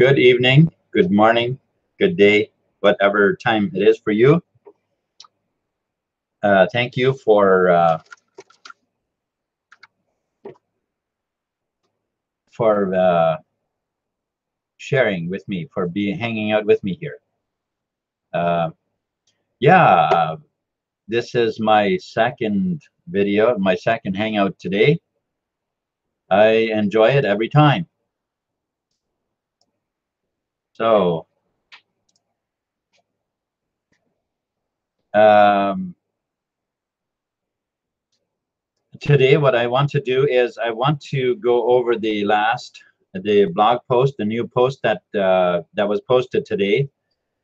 Good evening, good morning, good day, whatever time it is for you. Thank you for sharing with me, for hanging out with me here. Yeah, this is my second video, my second hangout today. I enjoy it every time. So, today what I want to do is I want to go over the blog post, the new post that that was posted today.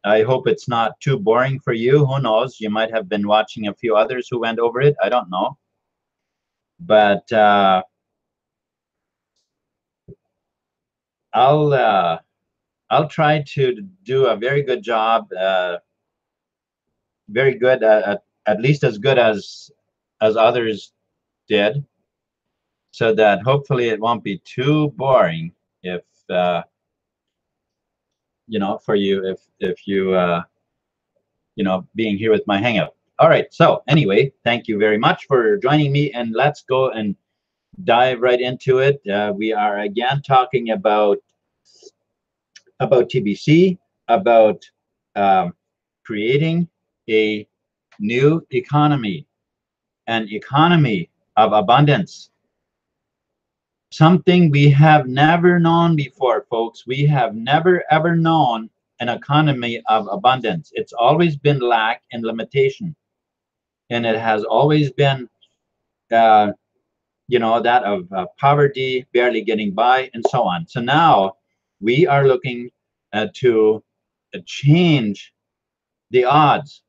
I hope it's not too boring for you. Who knows? You might have been watching a few others who went over it. I don't know. But I'll try to do a very good job, very good at least as good as others did, so that hopefully it won't be too boring if you know, for you, if you you know, being here with my hangout. All right, so anyway, thank you very much for joining me, and let's go and dive right into it. We are again talking about TBC, about creating a new economy, an economy of abundance. Something we have never known before, folks. We have never ever known an economy of abundance. It's always been lack and limitation, and it has always been you know, that of poverty, barely getting by, and so on. So now we are looking to change the odds,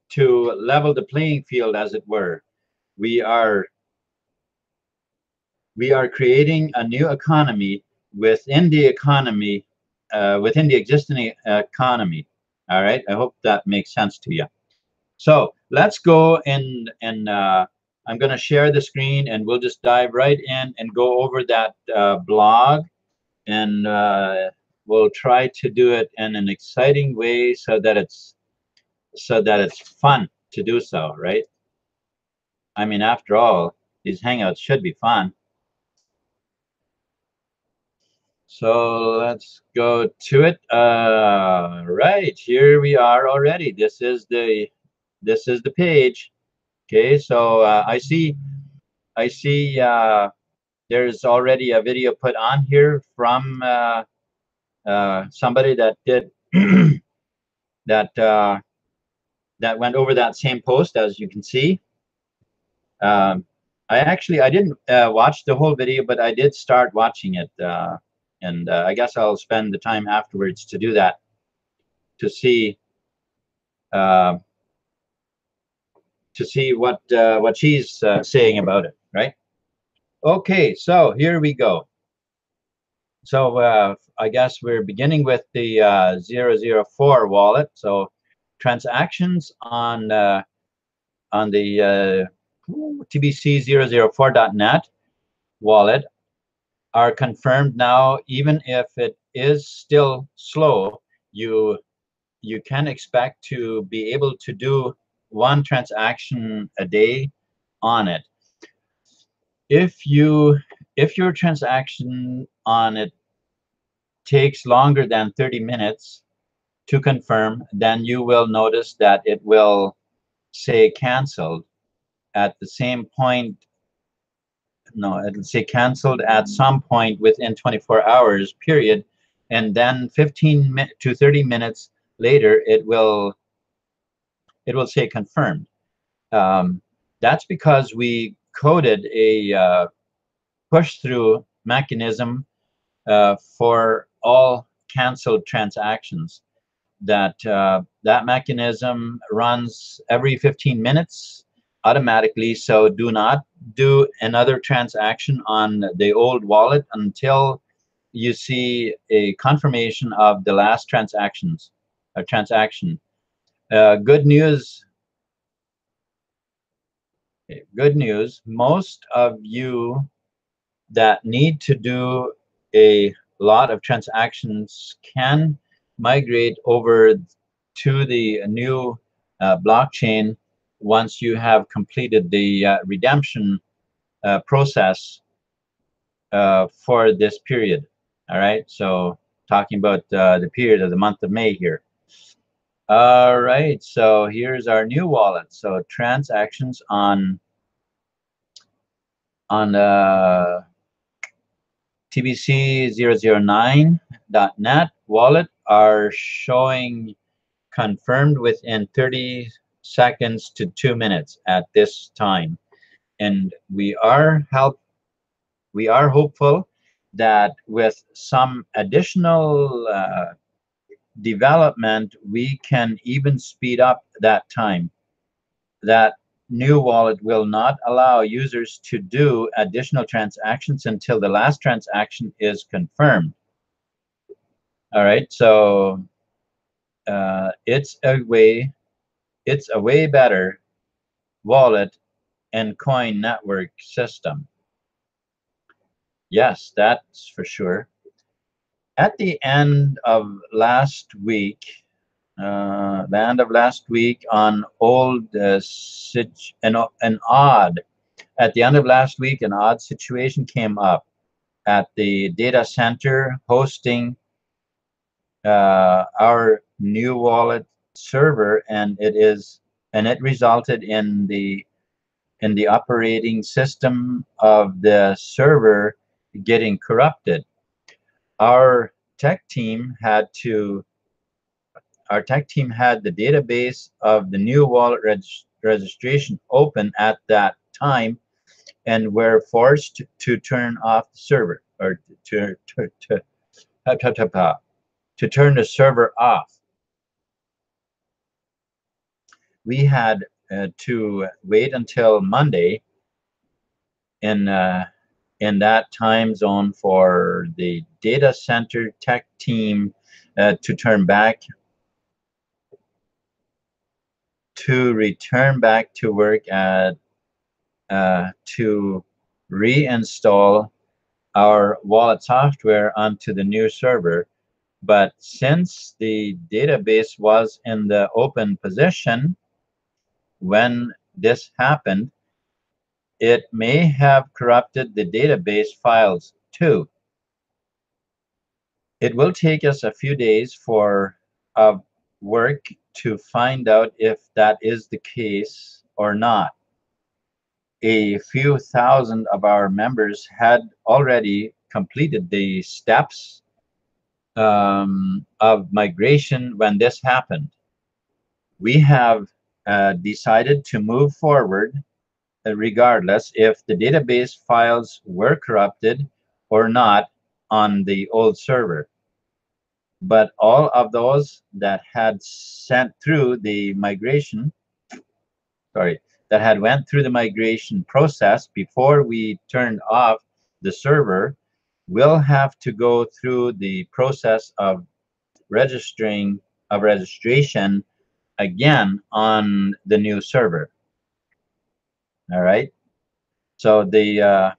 to level the playing field, as it were. We are creating a new economy within the economy, within the existing economy. All right, I hope that makes sense to you. So let's go and I'm going to share the screen, and we'll just dive right in and go over that blog, and we'll try to do it in an exciting way so that it's fun to do so, right? I mean, after all, these hangouts should be fun. So let's go to it. Right, here we are already. This is the page. Okay, so I see there's already a video put on here from somebody that did that went over that same post, as you can see. I didn't watch the whole video, but I did start watching it, and I guess I'll spend the time afterwards to do that, to see what she's saying about it, right? Okay, so here we go. So I guess we're beginning with the 004 wallet. So transactions on the tbc004.net wallet are confirmed now. Even if it is still slow, you can expect to be able to do one transaction a day on it. If your transaction on it takes longer than 30 minutes to confirm, then you will notice that it will say canceled at the same point. No, it'll say canceled at some point within 24 hours period, and then 15 to 30 minutes later it will say confirmed. That's because we coded a push-through mechanism for all canceled transactions. That mechanism runs every 15 minutes automatically. So do not do another transaction on the old wallet until you see a confirmation of the last transaction. Good news. Good news. Most of you that need to do a lot of transactions can migrate over to the new blockchain once you have completed the redemption process for this period. All right, so talking about the period of the month of May here. All right, so here's our new wallet. So transactions on tbc009.net wallet are showing confirmed within 30 seconds to 2 minutes at this time, and we are hopeful that with some additional development we can even speed up that time. That new wallet will not allow users to do additional transactions until the last transaction is confirmed. All right, so it's a way better wallet and coin network system. Yes, that's for sure. At the end of last week, on old an odd situation came up at the data center hosting our new wallet server, and it resulted in the operating system of the server getting corrupted. Our tech team had the database of the new wallet registration open at that time, and were forced to turn off the server, or to turn the server off. We had to wait until Monday in that time zone for the data center tech team to return back to work to reinstall our wallet software onto the new server. But since the database was in the open position when this happened, it may have corrupted the database files too. It will take us a few days of work to find out if that is the case or not. A few thousand of our members had already completed the steps of migration when this happened. We have decided to move forward regardless if the database files were corrupted or not on the old server. But all of those that had went through the migration process before we turned off the server will have to go through the process of registration again on the new server. All right, so the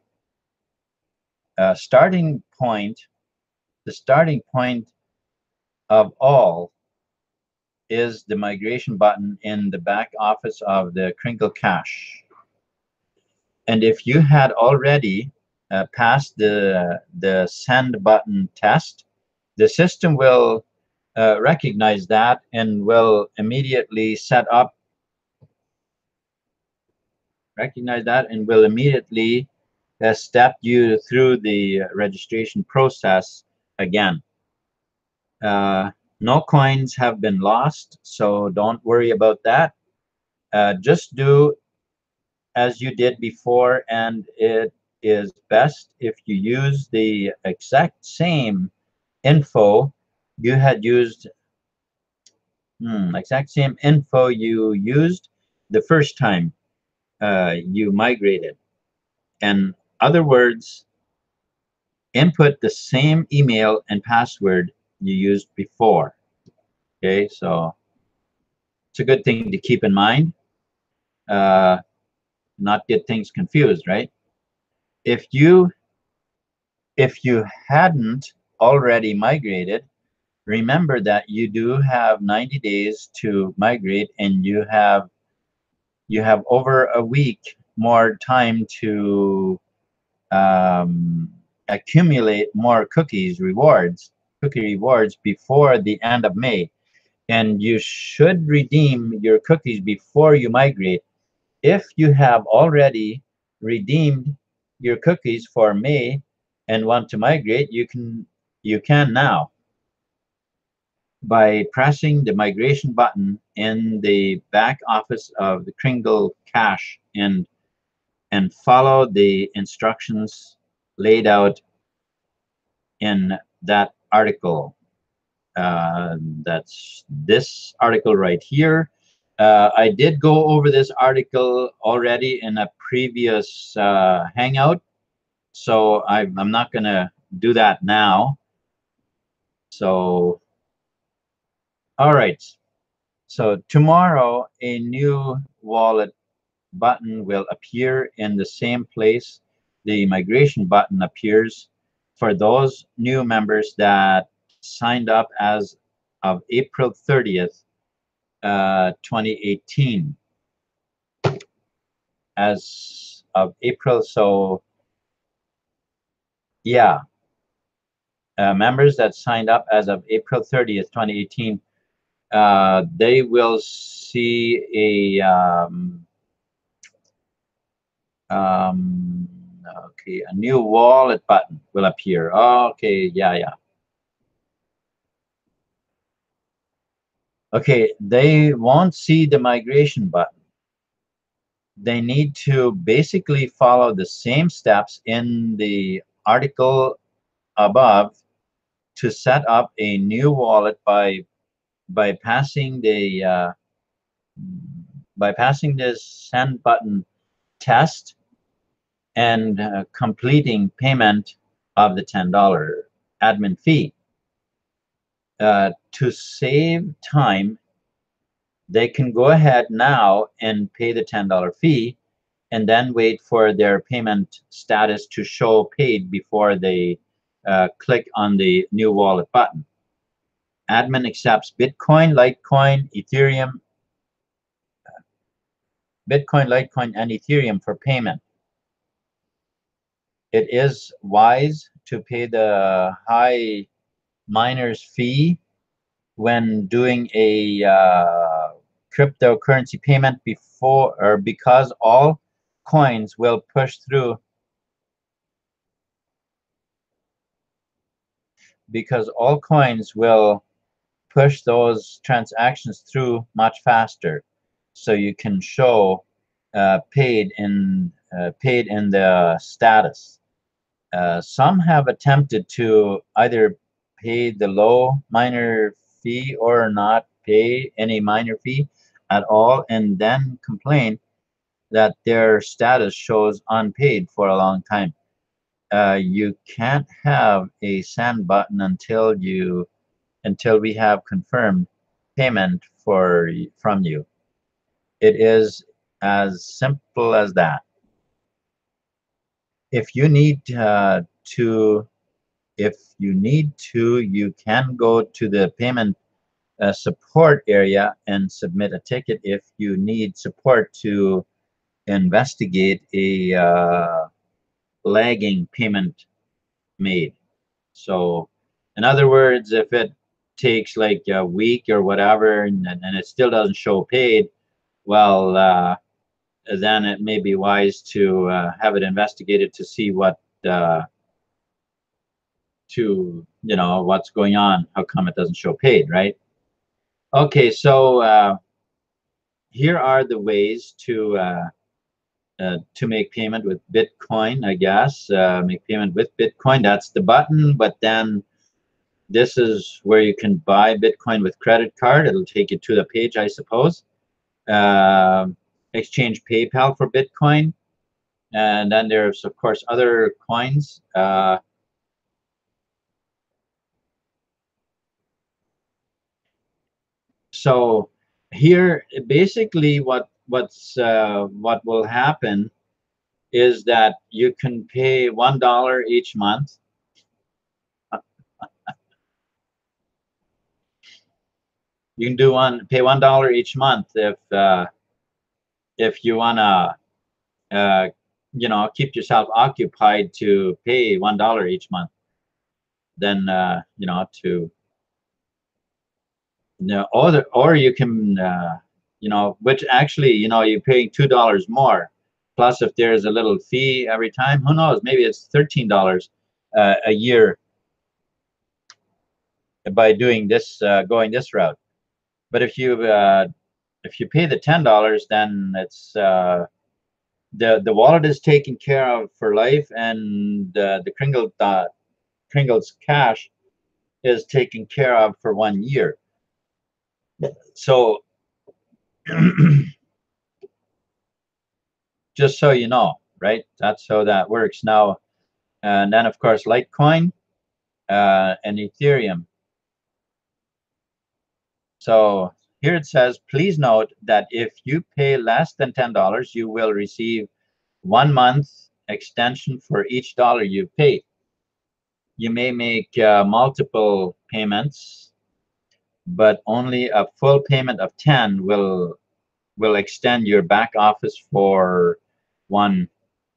starting point of all is the migration button in the back office of the Crinkle Cache. And if you had already passed the send button test, the system will recognize that and will immediately step you through the registration process again. No coins have been lost, so don't worry about that. Just do as you did before, and it is best if you use the exact same info you had used the first time you migrated. In other words, input the same email and password you used before. Okay, so it's a good thing to keep in mind, not get things confused, right? If you hadn't already migrated, remember that you do have 90 days to migrate, and you have over a week more time to accumulate more cookie rewards before the end of May. And you should redeem your cookies before you migrate. If you have already redeemed your cookies for May and want to migrate, you can now, by pressing the migration button in the back office of the Kringle cache, and follow the instructions laid out in that article. That's this article right here. I did go over this article already in a previous hangout, so I'm not going to do that now. So, all right. So tomorrow, a new wallet button will appear in the same place the migration button appears for those new members that signed up as of April 30th, 2018. As of April, so yeah, members that signed up as of April 30th, 2018, they will see a okay, a new wallet button will appear. Okay, yeah. Okay, they won't see the migration button. They need to basically follow the same steps in the article above to set up a new wallet by passing the send button test and completing payment of the $10 admin fee. To save time, they can go ahead now and pay the $10 fee, and then wait for their payment status to show paid before they click on the new wallet button. Admin accepts Bitcoin, Litecoin, Litecoin, and Ethereum for payment. It is wise to pay the high miner's fee when doing a cryptocurrency payment because all coins will push through those transactions through much faster, so you can show paid in the status. Some have attempted to either pay the low miner fee or not pay any miner fee at all, and then complain that their status shows unpaid for a long time. You can't have a send button until we have confirmed payment from you. It is as simple as that. If you need to, you can go to the payment support area and submit a ticket if you need support to investigate a lagging payment made. So, in other words, if it takes like a week or whatever, and it still doesn't show paid, well, then it may be wise to have it investigated to see what's going on. How come it doesn't show paid, right? Okay, so here are the ways to make payment with Bitcoin, I guess. Make payment with Bitcoin, that's the button, but then this is where you can buy Bitcoin with credit card. It'll take you to the page, I suppose. Exchange PayPal for Bitcoin. And then there's, of course, other coins. So here, basically, what will happen is that you can pay $1 each month. You can do pay $1 each month if you wanna you know, keep yourself occupied to pay $1 each month. Then you know, to no, or you can you know, which actually, you know, you're paying $2 more. Plus, if there's a little fee every time, who knows? Maybe it's $13 a year by doing this, going this route. But if you pay the $10, then it's the wallet is taken care of for life, and the Kringle's cash is taken care of for 1 year. So just so you know, right? That's how that works now. And then of course Litecoin and Ethereum. So here it says, please note that if you pay less than $10, you will receive 1 month extension for each dollar you pay. You may make multiple payments, but only a full payment of 10 will extend your back office for 1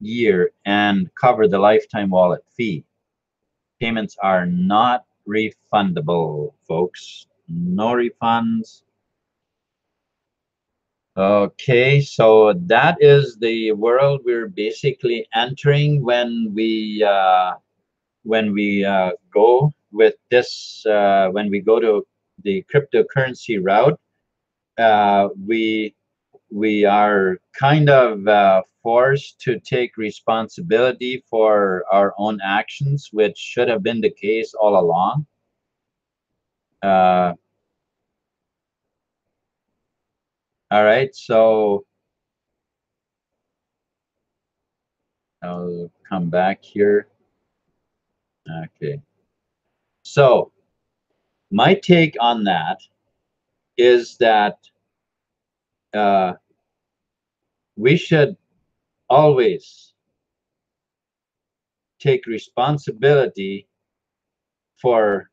year and cover the lifetime wallet fee. Payments are not refundable, folks. No refunds. Okay, so that is the world we're basically entering when we go with this. When we go to the cryptocurrency route, we are kind of forced to take responsibility for our own actions, which should have been the case all along. All right, so I'll come back here. Okay, so my take on that is that we should always take responsibility for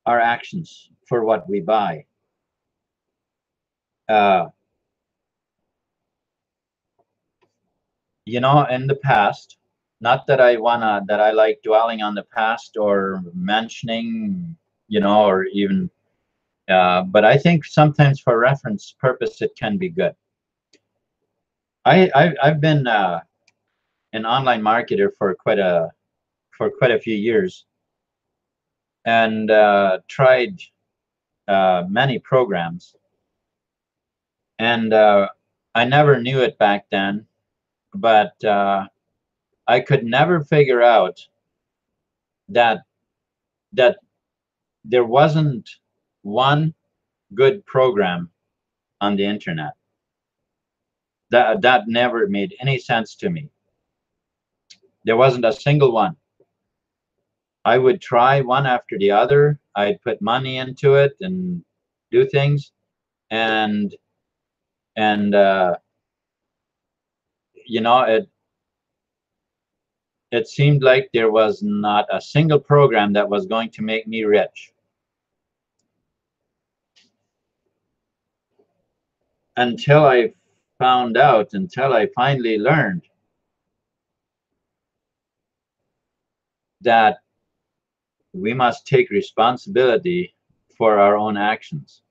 our actions, for what we buy. You know, in the past, not that I like dwelling on the past or mentioning, you know, or even, but I think sometimes for reference purpose, it can be good. I've been an online marketer for quite a few years, and tried many programs, and I never knew it back then, but I could never figure out that there wasn't one good program on the internet. That never made any sense to me. There wasn't a single one. I would try one after the other. I'd put money into it and do things, and you know, it seemed like there was not a single program that was going to make me rich, until I finally learned that we must take responsibility for our own actions.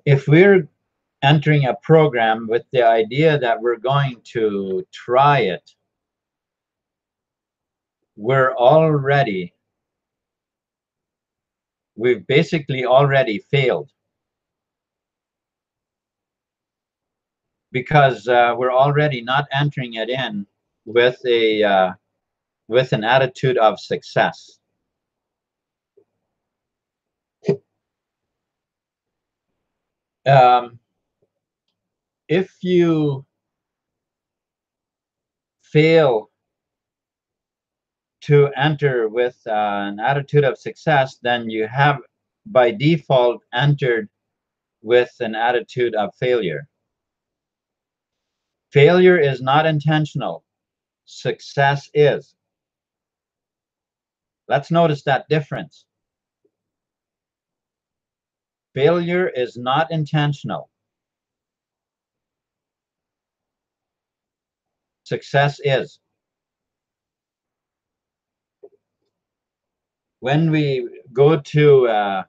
If we're entering a program with the idea that we're going to try it, we've basically already failed, because we're already not entering it in with an attitude of success. If you fail to enter with an attitude of success, then you have by default entered with an attitude of failure. Failure is not intentional. Success is. Let's notice that difference. Failure is not intentional. Success is. When we go to,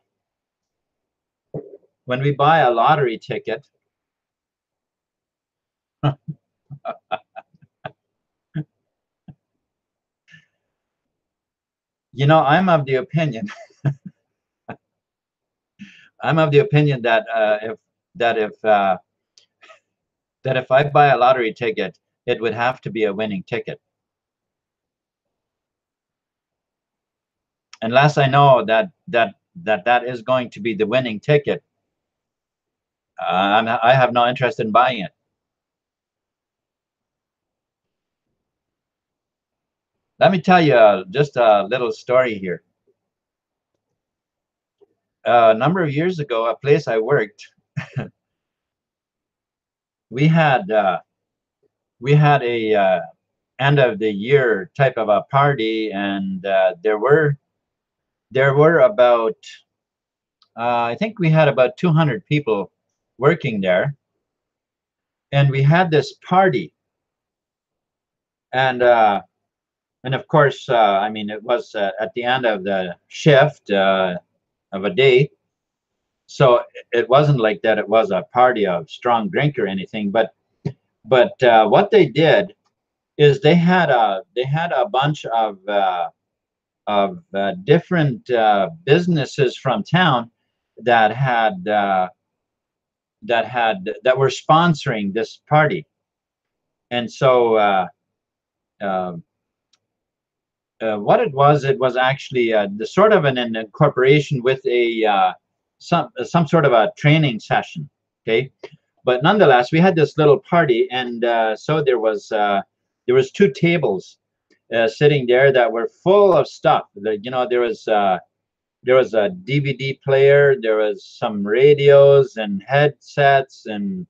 when we buy a lottery ticket, you know, I'm of the opinion that if I buy a lottery ticket, it would have to be a winning ticket. Unless I know that is going to be the winning ticket, I have no interest in buying it. Let me tell you just a little story here. A number of years ago, a place I worked, we had a end of the year type of a party, and there were about I think we had about 200 people working there, and we had this party, and of course, I mean, it was at the end of the shift of a day, so it wasn't like that. It was a party of strong drink or anything, but what they did is they had a bunch of different businesses from town that were sponsoring this party, and so what it was actually the sort of an incorporation with a some sort of a training session. Okay, but nonetheless, we had this little party, and so there was 2 tables sitting there that were full of stuff. You know, there was a DVD player, there was some radios and headsets, and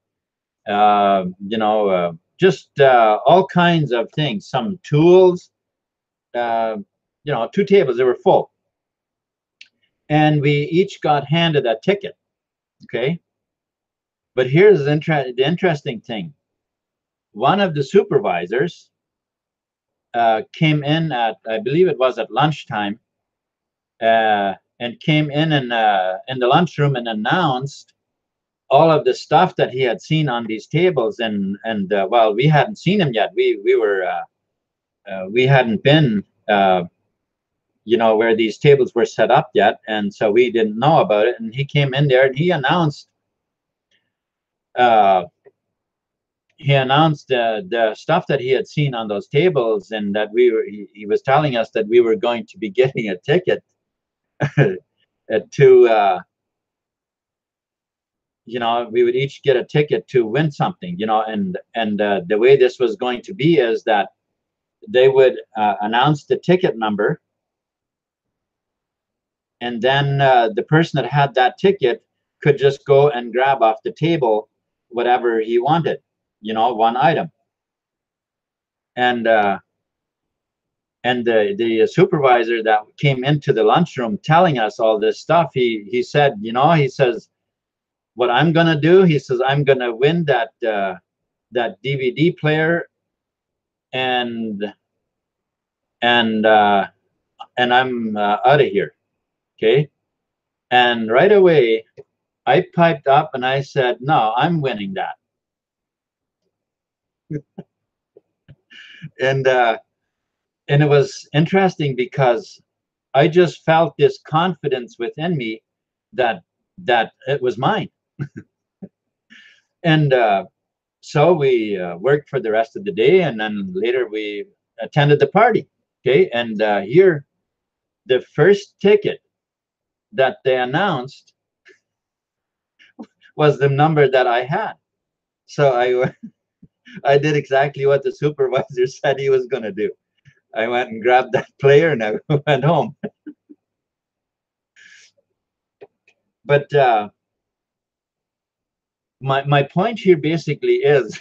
you know, just all kinds of things. Some tools. You know, 2 tables, they were full, and we each got handed a ticket. Okay, but here's the interesting thing. One of the supervisors came in at, I believe it was at lunchtime, and came in the lunchroom and announced all of the stuff that he had seen on these tables, and well, we hadn't seen him yet. We hadn't been you know, where these tables were set up yet, and so we didn't know about it. And he came in there and he announced the stuff that he had seen on those tables, and that he was telling us that we were going to be getting a ticket to you know, we would each get a ticket to win something, you know, and the way this was going to be is that they would announce the ticket number, and then the person that had that ticket could just go and grab off the table whatever he wanted, you know, one item. And the supervisor that came into the lunchroom telling us all this stuff, he said, you know, he says, what I'm gonna do, he says, I'm gonna win that DVD player, and I'm out of here. Okay, and right away I piped up and I said, no, I'm winning that. And it was interesting because I just felt this confidence within me that it was mine. And so we worked for the rest of the day, and then later we attended the party. Okay, and here, the first ticket that they announced was the number that I had. So I did exactly what the supervisor said he was going to do. I went and grabbed that player and I went home. But my point here basically is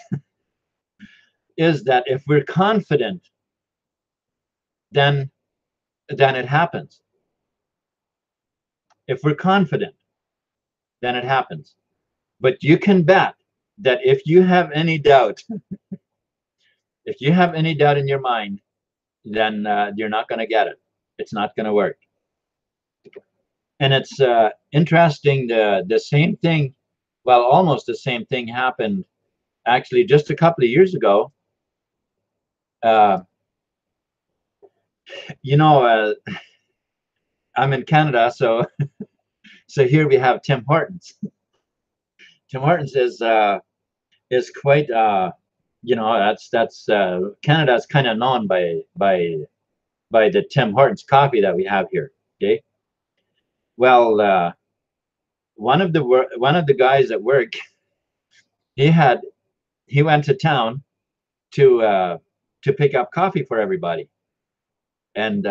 that if we're confident, then then it happens. If we're confident, then it happens. But you can bet that if you have any doubt, if you have any doubt in your mind, then you're not going to get it. It's not going to work. And it's interesting. The same thing, well, almost the same thing happened actually just a couple of years ago. You know, I'm in Canada, so here we have Tim Hortons. Tim Hortons is quite you know, that's Canada's kind of known by the Tim Hortons coffee that we have here. Okay. Well, one of the guys at work, he went to town to pick up coffee for everybody, and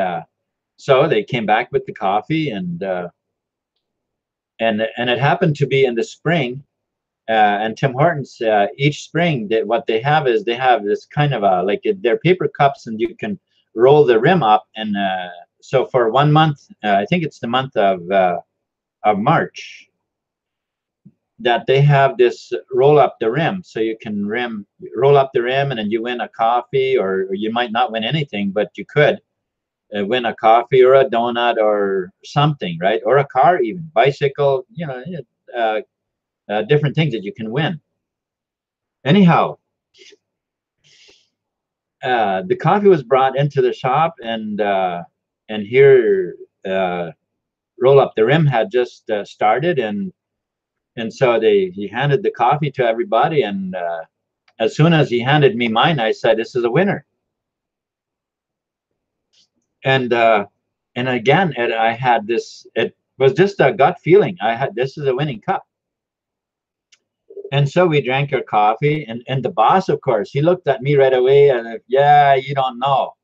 so they came back with the coffee, and it happened to be in the spring. And Tim Hortons, each spring, what they have is they have this kind of a, like, they're paper cups, and you can roll the rim up. And so for 1 month, I think it's the month of March, that they have this roll up the rim. So you can roll up the rim, and then you win a coffee, or you might not win anything, but you could win a coffee or a donut or something, right? Or a car, even bicycle, you know, different things that you can win. Anyhow, the coffee was brought into the shop, and here roll up the rim had just started, and so he handed the coffee to everybody, and as soon as he handed me mine, I said, "This is a winner." And again, I had this. It was just a gut feeling. This is a winning cup. And so we drank our coffee, and the boss, of course, he looked at me right away, and yeah, you don't know,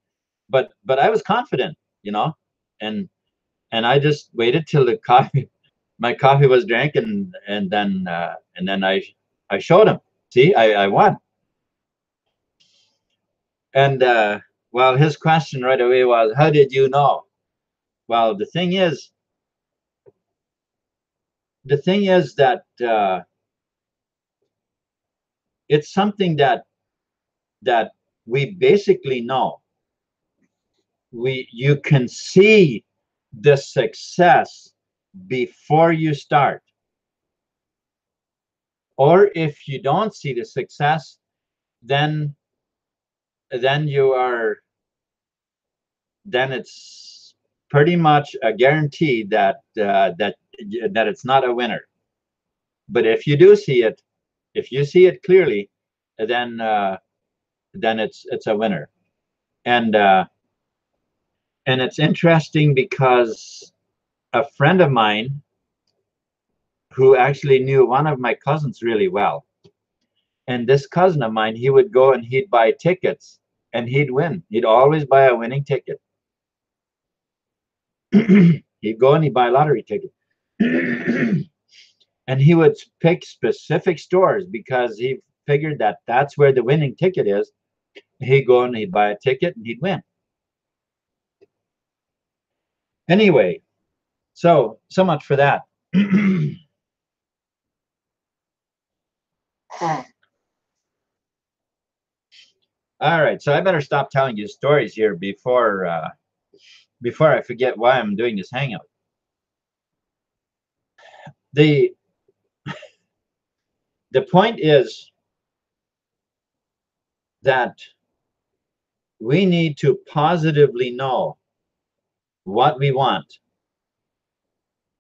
but I was confident, you know, and I just waited till my coffee was drank, and then I showed him. See, I won. And well, his question right away was, "How did you know?" Well, the thing is that it's something that we basically know. You can see the success before you start, or if you don't see the success, then it's pretty much a guarantee that it's not a winner. But if you do see it, if you see it clearly, then it's a winner. And it's interesting because a friend of mine who actually knew one of my cousins really well, and this cousin of mine, he would go and he'd buy tickets, and he'd win. He'd always buy a winning ticket. He'd go and he'd buy a lottery ticket. And he would pick specific stores because he figured that that's where the winning ticket is. He'd go and he'd buy a ticket, and he'd win. Anyway, so much for that. All right, so I better stop telling you stories here before I forget why I'm doing this hangout. The point is that we need to positively know what we want,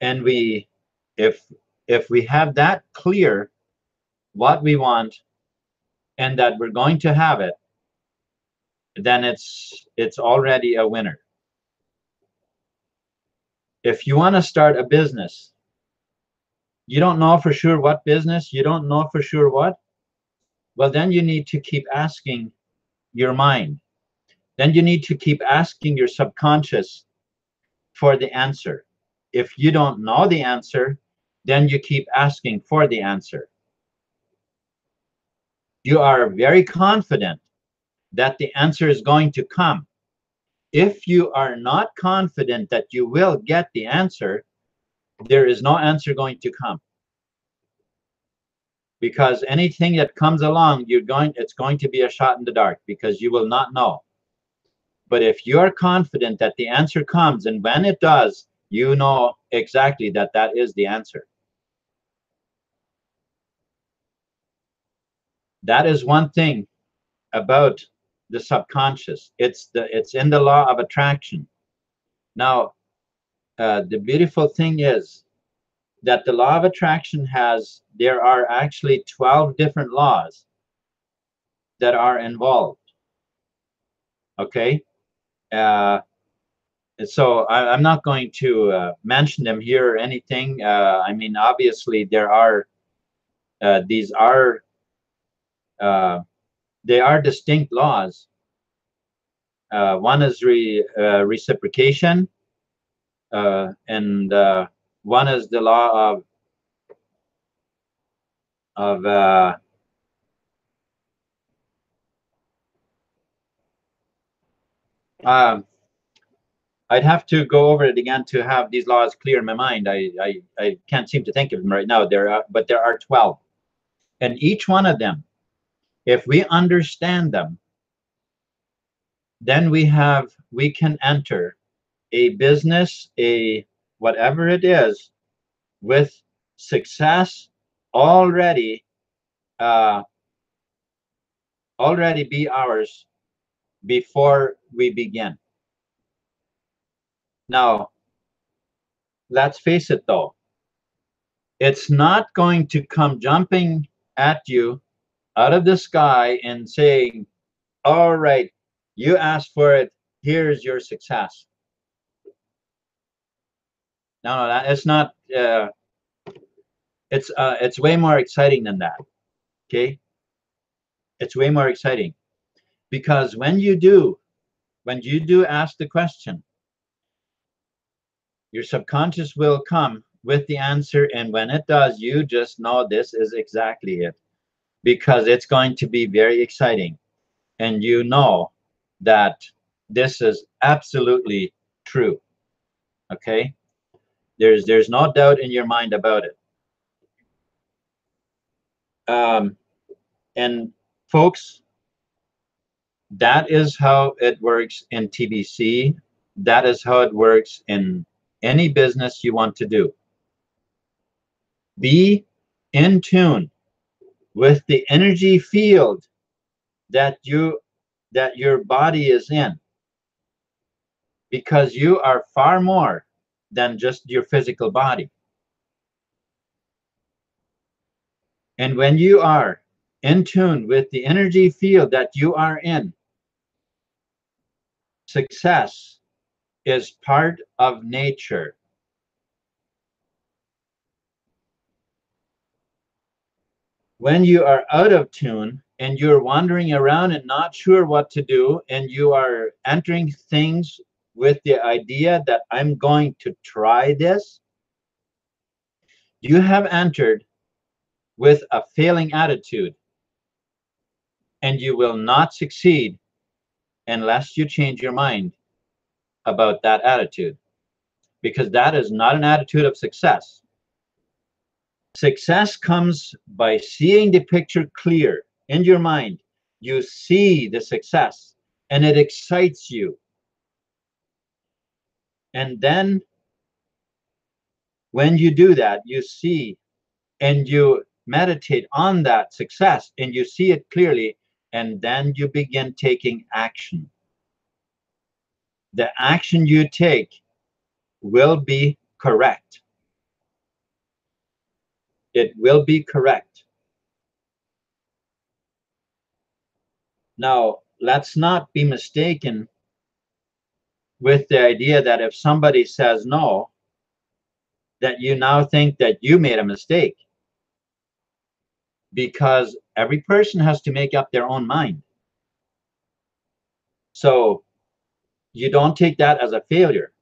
and if we have that clear, what we want, and that we're going to have it, then it's already a winner. If you want to start a business, you don't know for sure what business, you don't know for sure what, well, then you need to keep asking your mind. Then you need to keep asking your subconscious for the answer. If you don't know the answer, then you keep asking for the answer. You are very confident that the answer is going to come. if you are not confident that you will get the answer, there is no answer going to come. Because anything that comes along, it's going to be a shot in the dark, because you will not know. But if you're confident that the answer comes, and when it does, you know exactly that that is the answer. That is one thing about the subconscious. It's in the law of attraction. Now, the beautiful thing is that the law of attraction there are actually 12 different laws that are involved. Okay? So I'm not going to mention them here or anything. I mean, obviously there are they are distinct laws. One is reciprocation, and one is the law of I'd have to go over it again to have these laws clear in my mind. I can't seem to think of them right now. But there are 12, and each one of them, if we understand them, then we can enter a business, whatever it is, with success already be ours before we begin. Now, let's face it though, it's not going to come jumping at you out of the sky and saying, all right, you asked for it, here's your success. No, it's not. It's way more exciting than that. Okay, it's way more exciting, because when you do ask the question, your subconscious will come with the answer, and when it does, you just know this is exactly it, because it's going to be very exciting, and you know that this is absolutely true. Okay, there's no doubt in your mind about it. And folks, that is how it works in TBC. That is how it works in any business you want to do. Be in tune with the energy field that your body is in, because you are far more than just your physical body. And when you are in tune with the energy field that you are in, success is part of nature. When you are out of tune and you're wandering around and not sure what to do, and you are entering things with the idea that I'm going to try this, you have entered with a failing attitude, and you will not succeed unless you change your mind about that attitude, because that is not an attitude of success. Success comes by seeing the picture clear in your mind. You see the success and it excites you. And then when you do that, you see and you meditate on that success and you see it clearly, and then you begin taking action. The action you take will be correct. It will be correct. Now, let's not be mistaken with the idea that if somebody says no, that you now think that you made a mistake, because every person has to make up their own mind. So you don't take that as a failure.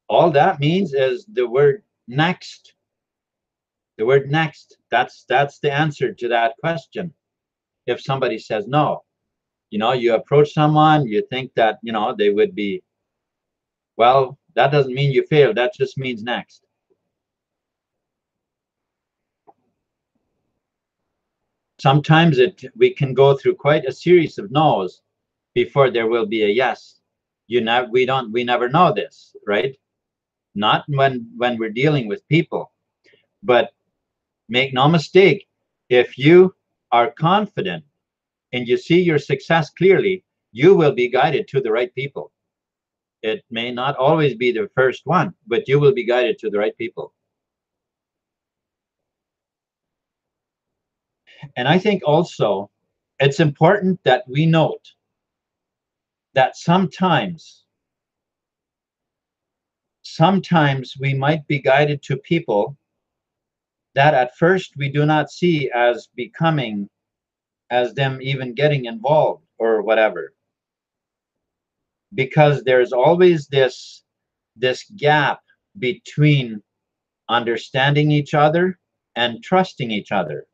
All that means is the word next. The word next. That's the answer to that question. If somebody says no, You know, you approach someone, you think that, you know, they would be, well, that doesn't mean you failed. That just means next. Sometimes we can go through quite a series of no's before there will be a yes. We never know this, right? Not when we're dealing with people. But make no mistake, if you are confident and you see your success clearly, you will be guided to the right people. It may not always be the first one, but you will be guided to the right people. And I think also it's important that we note that sometimes we might be guided to people that at first we do not see as becoming, as them even getting involved or whatever, because there's always this gap between understanding each other and trusting each other.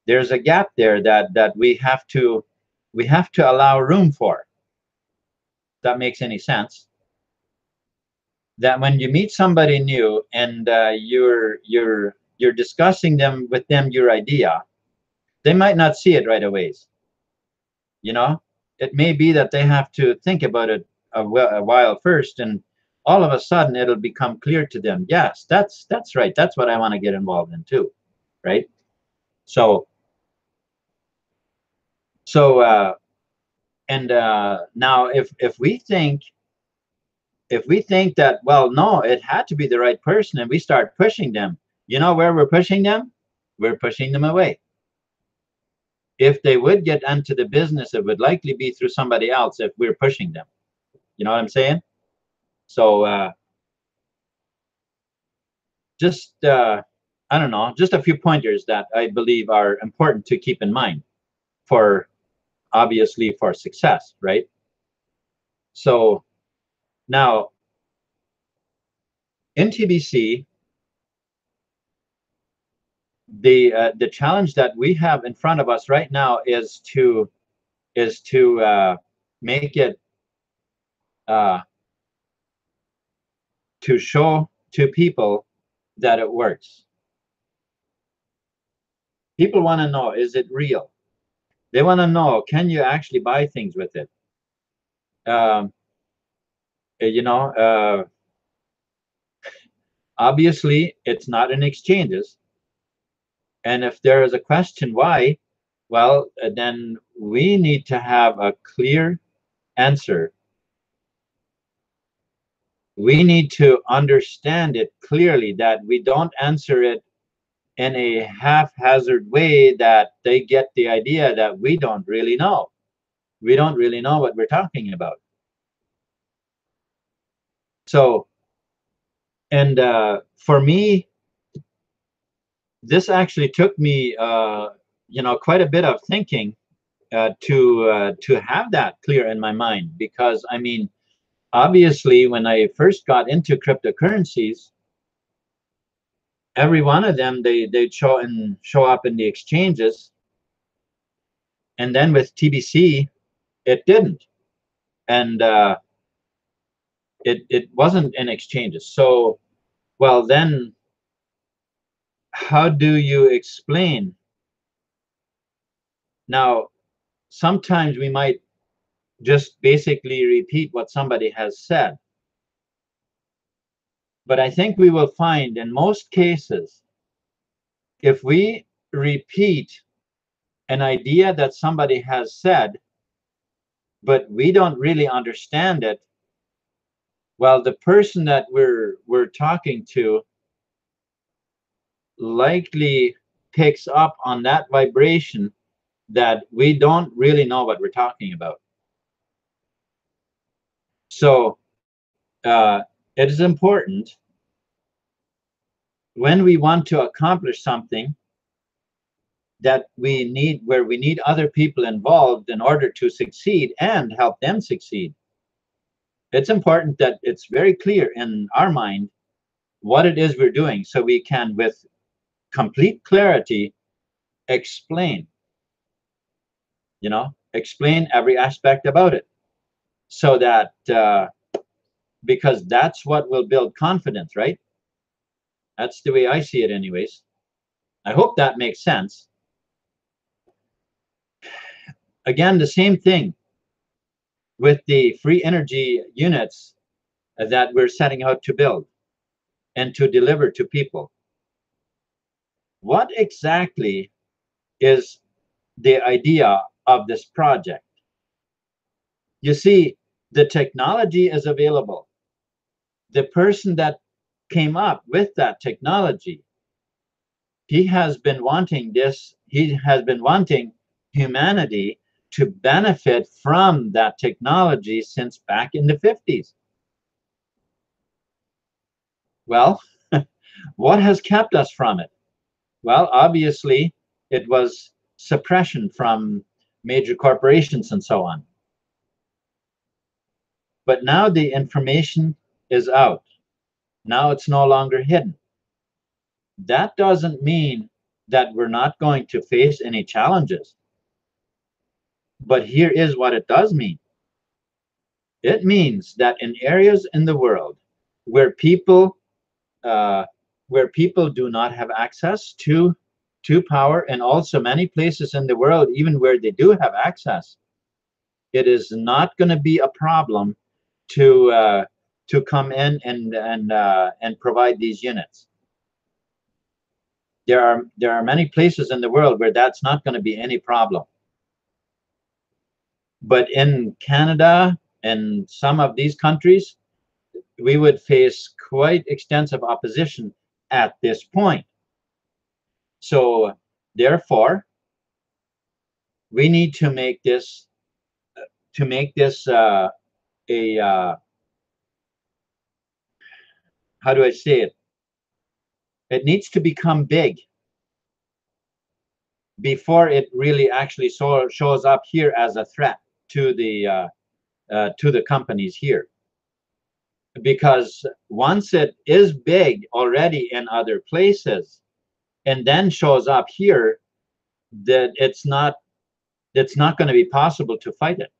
There's a gap there that we have to allow room for. If that makes any sense. That when you meet somebody new and you're discussing with them your idea, they might not see it right away. You know, it may be that they have to think about it a while first, and all of a sudden it'll become clear to them. Yes, that's right. That's what I want to get involved in too, right? So now if we think that, well, no, it had to be the right person, and we start pushing them, you know where we're pushing them? We're pushing them away. If they would get into the business, it would likely be through somebody else if we're pushing them. You know what I'm saying? So just I don't know, just a few pointers that I believe are important to keep in mind for, obviously, for success, right? So now in TBC, the challenge that we have in front of us right now is to make it to show to people that it works. People want to know, is it real? They want to know, can you actually buy things with it? You know, obviously it's not in exchanges. And if there is a question why, well, then we need to have a clear answer. We need to understand it clearly, that we don't answer it in a haphazard way that they get the idea that we don't really know. We don't really know what we're talking about. So, and for me, this actually took me, you know, quite a bit of thinking to have that clear in my mind, because I mean, obviously, when I first got into cryptocurrencies, every one of them they'd show up in the exchanges, and then with TBC, it didn't, and it wasn't in exchanges. So, well, then, how do you explain? Now, sometimes we might just basically repeat what somebody has said. But I think we will find in most cases, if we repeat an idea that somebody has said, but we don't really understand it, well, the person that we're talking to likely picks up on that vibration that we don't really know what we're talking about. So it is important, when we want to accomplish something that we need other people involved in order to succeed and help them succeed. It's important that it's very clear in our mind what it is we're doing, so we can, with complete clarity, explain, you know. explain every aspect about it, so that because that's what will build confidence, right? That's the way I see it anyways. I hope that makes sense. Again, the same thing with the free energy units that we're setting out to build and to deliver to people. What exactly is the idea of this project? You see, the technology is available. The person that came up with that technology, he has been wanting this, he has been wanting humanity to benefit from that technology since back in the 50s. Well, what has kept us from it? Well, obviously, it was suppression from major corporations and so on. But now the information is out. Now it's no longer hidden. That doesn't mean that we're not going to face any challenges. But here is what it does mean. It means that in areas in the world where people do not have access to power, and also many places in the world, even where they do have access, it is not going to be a problem to come in and provide these units. There are many places in the world where that's not going to be any problem. But in Canada and some of these countries, we would face quite extensive opposition at this point. So therefore, we need to make this a how do I say it? It needs to become big before it really actually shows up here as a threat to the companies here. Because once it is big already in other places and then shows up here, that it's not going to be possible to fight it,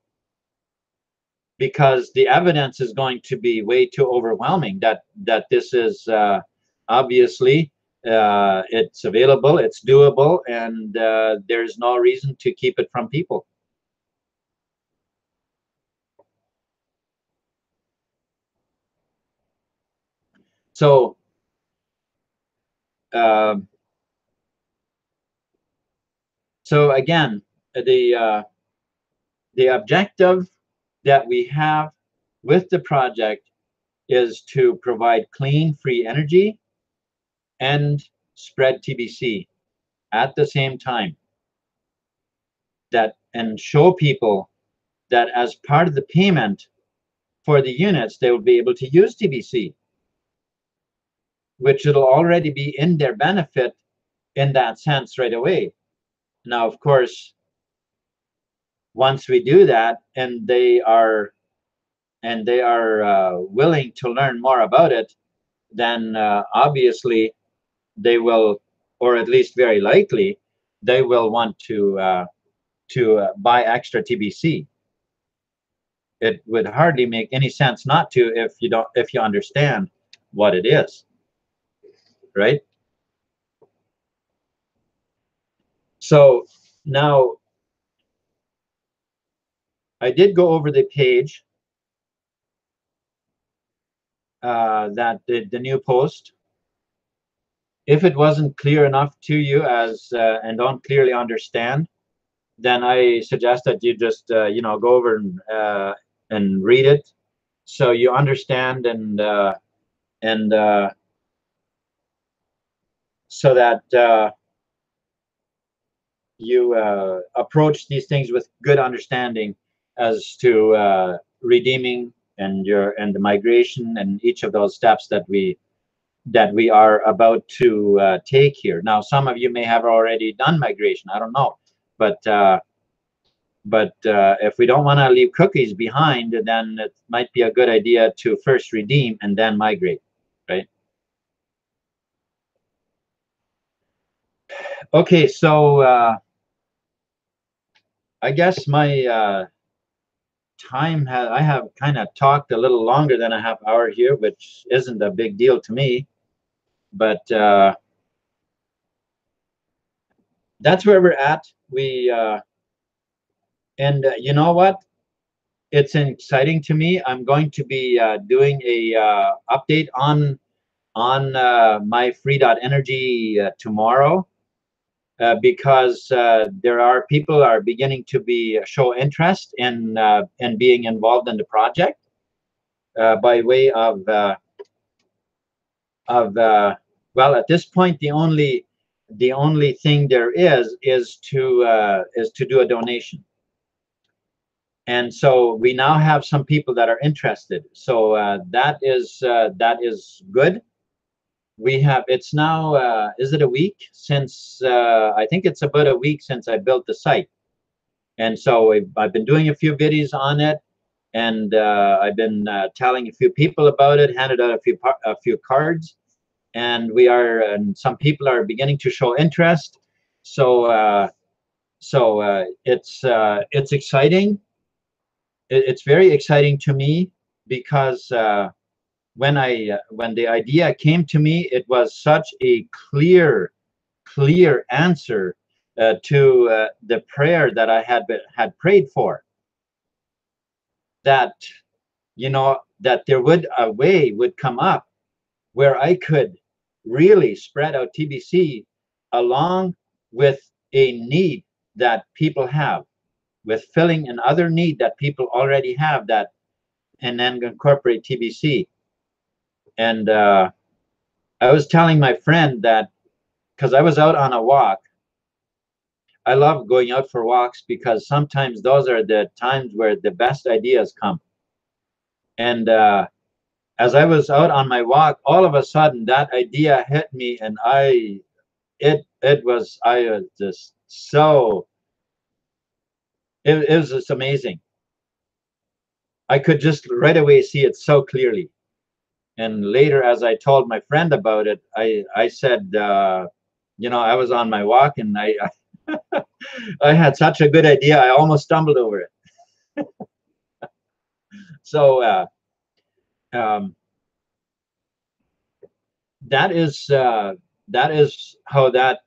because the evidence is going to be way too overwhelming that this is obviously it's available, it's doable, and there's no reason to keep it from people. So again, the objective that we have with the project is to provide clean, free energy and spread TBC at the same time, and show people that as part of the payment for the units, they will be able to use TBC, which it'll already be in their benefit in that sense right away. Now, of course, once we do that, and they are willing to learn more about it, then obviously they will, or at least very likely, they will want to buy extra TBC. It would hardly make any sense not to if you understand what it is, right? So now I did go over the page that the new post. If it wasn't clear enough to you and don't clearly understand, then I suggest that you just go over and read it, so you understand, and so that you approach these things with good understanding as to redeeming and the migration and each of those steps that we are about to take here. Now, some of you may have already done migration, I don't know, but if we don't want to leave cookies behind, then it might be a good idea to first redeem and then migrate, right? Okay, so I guess my time has, I have kind of talked a little longer than a half hour here, which isn't a big deal to me, but that's where we're at. And you know what? It's exciting to me. I'm going to be doing a update on my free.energy tomorrow, because there are people are beginning to be show interest in being involved in the project, by way of well, at this point the only thing there is to do a donation. And so we now have some people that are interested. So that is good. We have, it's now, is it a week since, I think it's about a week since I built the site. And so I've been doing a few videos on it, and I've been telling a few people about it, handed out a few cards, and and some people are beginning to show interest. So it's exciting. It's very exciting to me, because when the idea came to me, it was such a clear answer to the prayer that I had prayed for, that that there would a way would come up where I could really spread out TBC along with a need that people have, with filling another need that people already have, that, and then incorporate TBC. And I was telling my friend that, because I was out on a walk. I love going out for walks, because sometimes those are the times where the best ideas come. And as I was out on my walk, all of a sudden that idea hit me, and I was just so, it was just amazing. I could just right away see it so clearly. And later, as I told my friend about it, I said, I was on my walk, and I I had such a good idea, I almost stumbled over it. So that is how that,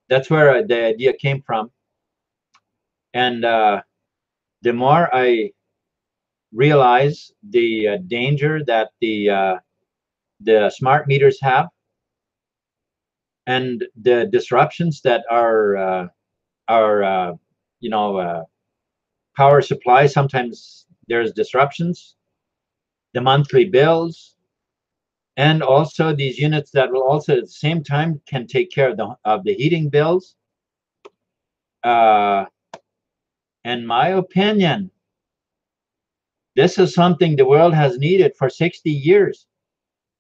that's where the idea came from. And the more I realize the danger that the smart meters have, and the disruptions that our power supply, sometimes there's disruptions, the monthly bills, and also these units that will also at the same time can take care of the heating bills. In my opinion, this is something the world has needed for 60 years.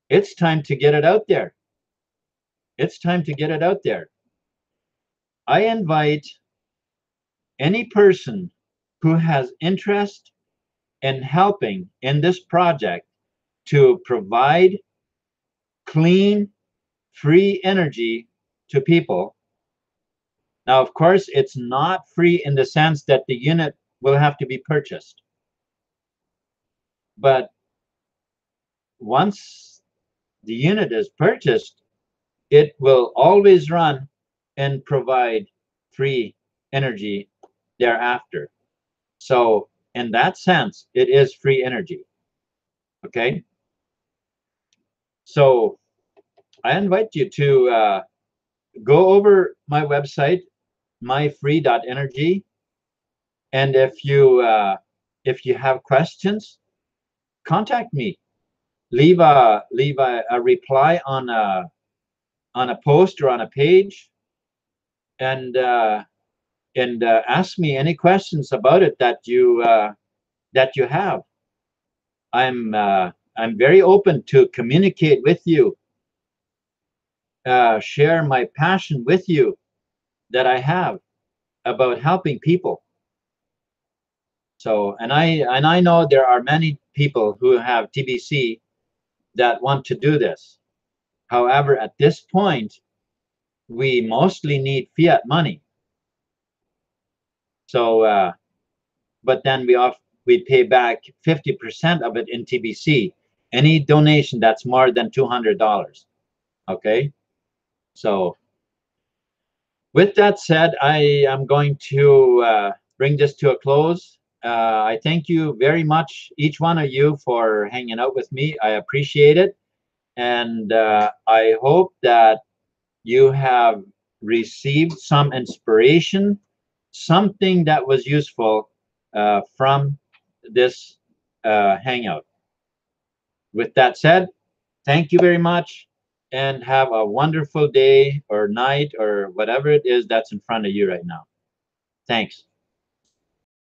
It's time to get it out there. It's time to get it out there. I invite any person who has interest in helping in this project to provide clean, free energy to people. Now, of course, it's not free in the sense that the unit will have to be purchased. But once the unit is purchased, it will always run and provide free energy thereafter. So in that sense, it is free energy. Okay. So I invite you to go over my website, myfree.energy, and if you have questions, contact me. Leave a reply on a post or on a page, and ask me any questions about it that you have. I'm very open to communicate with you, share my passion with you that I have about helping people. So, and I know there are many people who have TBC that want to do this. However, at this point, we mostly need fiat money. So, but then we pay back 50% of it in TBC. Any donation that's more than $200. Okay. So with that said, I am going to bring this to a close. I thank you very much, each one of you, for hanging out with me. I appreciate it. And I hope that you have received some inspiration, something that was useful from this hangout. With that said, thank you very much and have a wonderful day or night or whatever it is that's in front of you right now. Thanks.